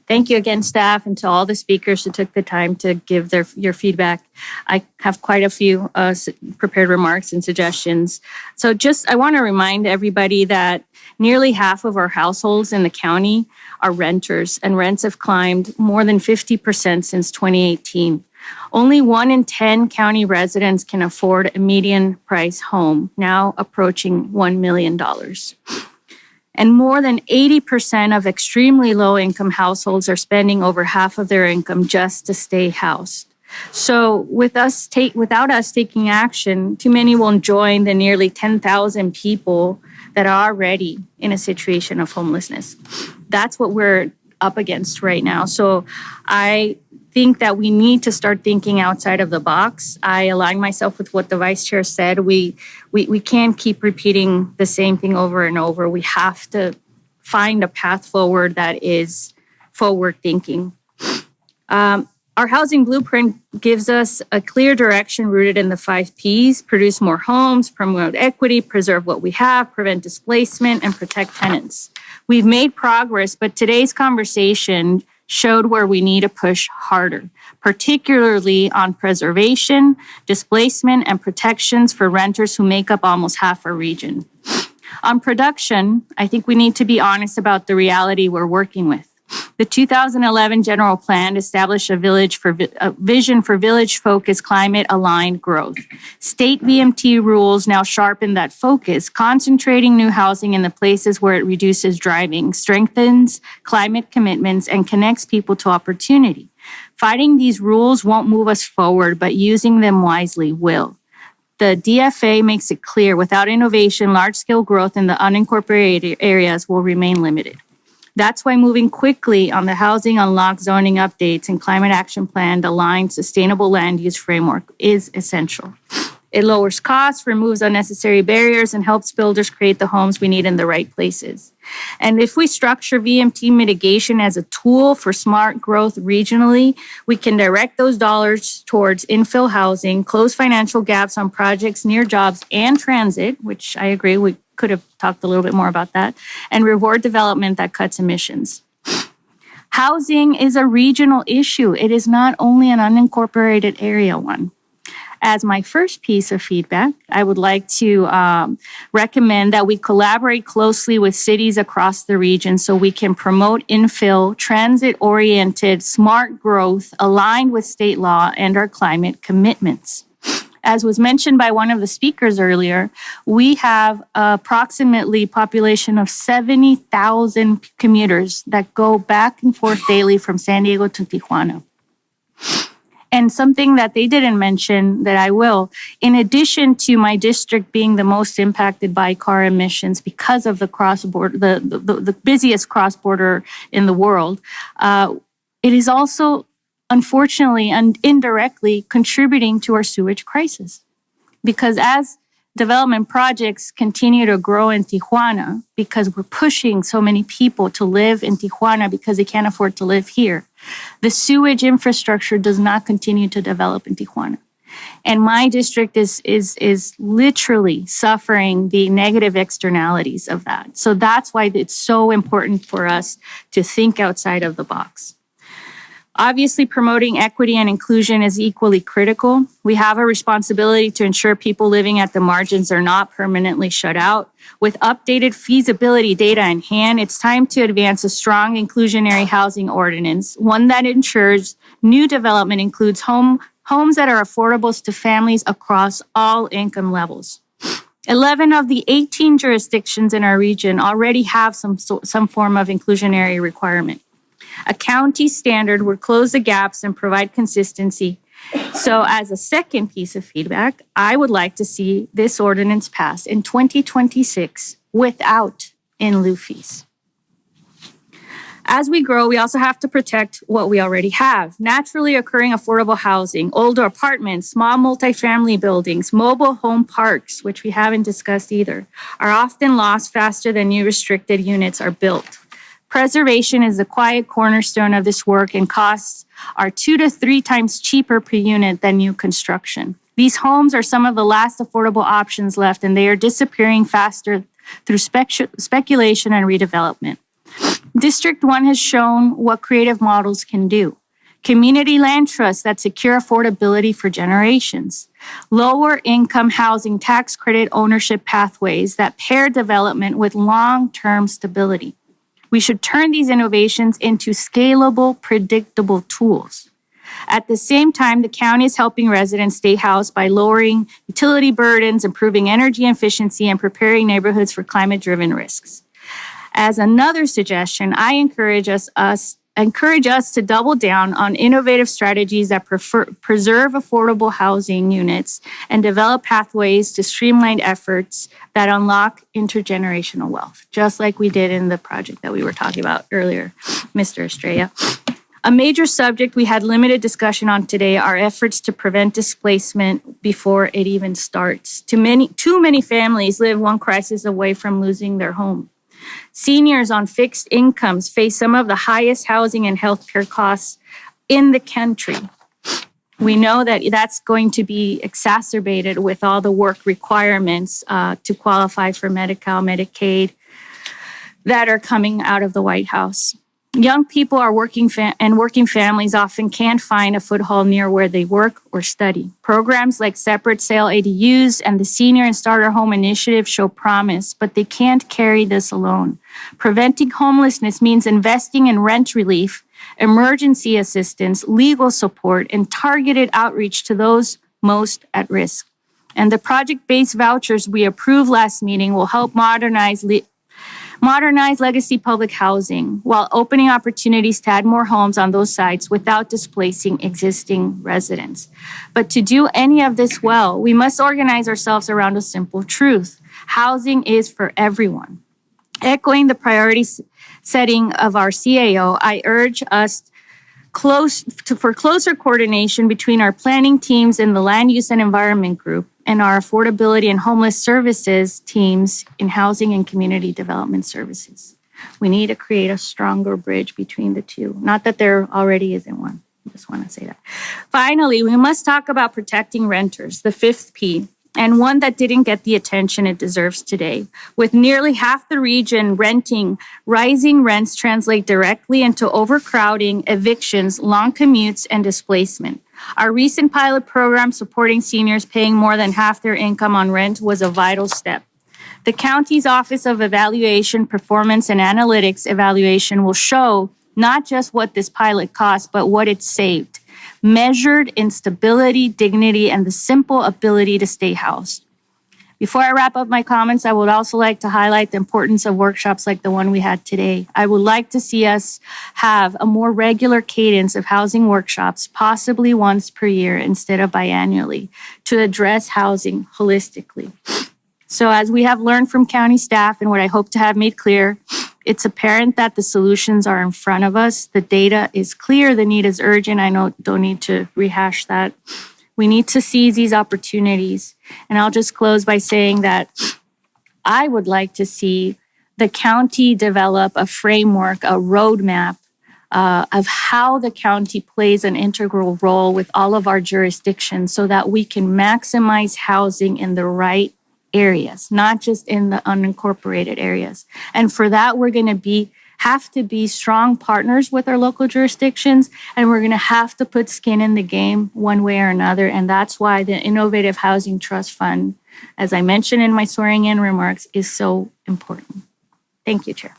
Thank you again, staff, and to all the speakers who took the time to give your feedback. I have quite a few prepared remarks and suggestions. So I want to remind everybody that nearly half of our households in the county are renters, and rents have climbed more than 50% since 2018. Only 1 in 10 county residents can afford a median price home, now approaching $1 million. And more than 80% of extremely low-income households are spending over half of their income just to stay housed. So without us taking action, too many will join the nearly 10,000 people that are already in a situation of homelessness. That's what we're up against right now. So I think that we need to start thinking outside of the box. I align myself with what the vice chair said. We can't keep repeating the same thing over and over. We have to find a path forward that is forward thinking. Our housing blueprint gives us a clear direction rooted in the 5 Ps: produce more homes, promote equity, preserve what we have, prevent displacement, and protect tenants. We've made progress, but today's conversation showed where we need to push harder, particularly on preservation, displacement, and protections for renters who make up almost half our region. On production, I think we need to be honest about the reality we're working with. The 2011 General Plan established a vision for village-focused, climate-aligned growth. State VMT rules now sharpen that focus, concentrating new housing in the places where it reduces driving, strengthens climate commitments, and connects people to opportunity. Fighting these rules won't move us forward, but using them wisely will. The DFA makes it clear without innovation, large-scale growth in the unincorporated areas will remain limited. That's why moving quickly on the housing unlock zoning updates and climate action plan aligned sustainable land use framework is essential. It lowers costs, removes unnecessary barriers, and helps builders create the homes we need in the right places. And if we structure VMT mitigation as a tool for smart growth regionally, we can direct those dollars towards infill housing, close financial gaps on projects near jobs and transit, which I agree we could have talked a little bit more about that, and reward development that cuts emissions. Housing is a regional issue. It is not only an unincorporated area one. As my first piece of feedback, I would like to recommend that we collaborate closely with cities across the region so we can promote infill, transit-oriented, smart growth aligned with state law and our climate commitments. As was mentioned by one of the speakers earlier, we have approximately population of 70,000 commuters that go back and forth daily from San Diego to Tijuana. And something that they didn't mention that I will, in addition to my district being the most impacted by car emissions because of the cross-border, the busiest cross-border in the world, it is also unfortunately and indirectly contributing to our sewage crisis. Because as development projects continue to grow in Tijuana, because we're pushing so many people to live in Tijuana because they can't afford to live here, the sewage infrastructure does not continue to develop in Tijuana. And my district is literally suffering the negative externalities of that. So that's why it's so important for us to think outside of the box. Obviously, promoting equity and inclusion is equally critical. We have a responsibility to ensure people living at the margins are not permanently shut out. With updated feasibility data in hand, it's time to advance a strong inclusionary housing ordinance, one that ensures new development includes homes that are affordable to families across all income levels. 11 of the 18 jurisdictions in our region already have some form of inclusionary requirement. A county standard would close the gaps and provide consistency. So as a second piece of feedback, I would like to see this ordinance pass in 2026 without in-lieu fees. As we grow, we also have to protect what we already have. Naturally occurring affordable housing, older apartments, small multifamily buildings, mobile home parks, which we haven't discussed either, are often lost faster than new restricted units are built. Preservation is the quiet cornerstone of this work, and costs are 2 to 3 times cheaper per unit than new construction. These homes are some of the last affordable options left, and they are disappearing faster through speculation and redevelopment. District 1 has shown what creative models can do. Community land trusts that secure affordability for generations. Lower income housing tax credit ownership pathways that pair development with long-term stability. We should turn these innovations into scalable, predictable tools. At the same time, the county is helping residents stay housed by lowering utility burdens, improving energy efficiency, and preparing neighborhoods for climate-driven risks. As another suggestion, I encourage us to double down on innovative strategies that preserve affordable housing units and develop pathways to streamlined efforts that unlock intergenerational wealth, just like we did in the project that we were talking about earlier, Mr. Estrella. A major subject we had limited discussion on today are efforts to prevent displacement before it even starts. Too many families live one crisis away from losing their home. Seniors on fixed incomes face some of the highest housing and healthcare costs in the country. We know that that's going to be exacerbated with all the work requirements to qualify for Medi-Cal, Medicaid that are coming out of the White House. Young people are working families often can't find a foothold near where they work or study. Programs like separate sale ADUs and the Senior and Starter Home Initiative show promise, but they can't carry this alone. Preventing homelessness means investing in rent relief, emergency assistance, legal support, and targeted outreach to those most at risk. And the project-based vouchers we approved last meeting will help modernize legacy public housing while opening opportunities to add more homes on those sites without displacing existing residents. But to do any of this well, we must organize ourselves around a simple truth. Housing is for everyone. Echoing the priority setting of our CAO, I urge us for closer coordination between our planning teams in the Land Use and Environment Group and our affordability and homeless services teams in housing and community development services. We need to create a stronger bridge between the two. Not that there already isn't one. I just want to say that. Finally, we must talk about protecting renters, the fifth P, and one that didn't get the attention it deserves today. With nearly half the region renting, rising rents translate directly into overcrowding, evictions, long commutes, and displacement. Our recent pilot program supporting seniors paying more than half their income on rent was a vital step. The county's Office of Evaluation, Performance, and Analytics evaluation will show not just what this pilot cost, but what it saved, measured in stability, dignity, and the simple ability to stay housed. Before I wrap up my comments, I would also like to highlight the importance of workshops like the one we had today. I would like to see us have a more regular cadence of housing workshops, possibly once per year instead of biannually, to address housing holistically. So as we have learned from county staff and what I hope to have made clear, it's apparent that the solutions are in front of us. The data is clear. The need is urgent. I don't need to rehash that. We need to seize these opportunities. And I'll just close by saying that I would like to see the county develop a framework, a roadmap of how the county plays an integral role with all of our jurisdictions so that we can maximize housing in the right areas, not just in the unincorporated areas. And for that, we're going to have to be strong partners with our local jurisdictions, and we're going to have to put skin in the game one way or another. And that's why the Innovative Housing Trust Fund, as I mentioned in my swearing in remarks, is so important. Thank you, Chair.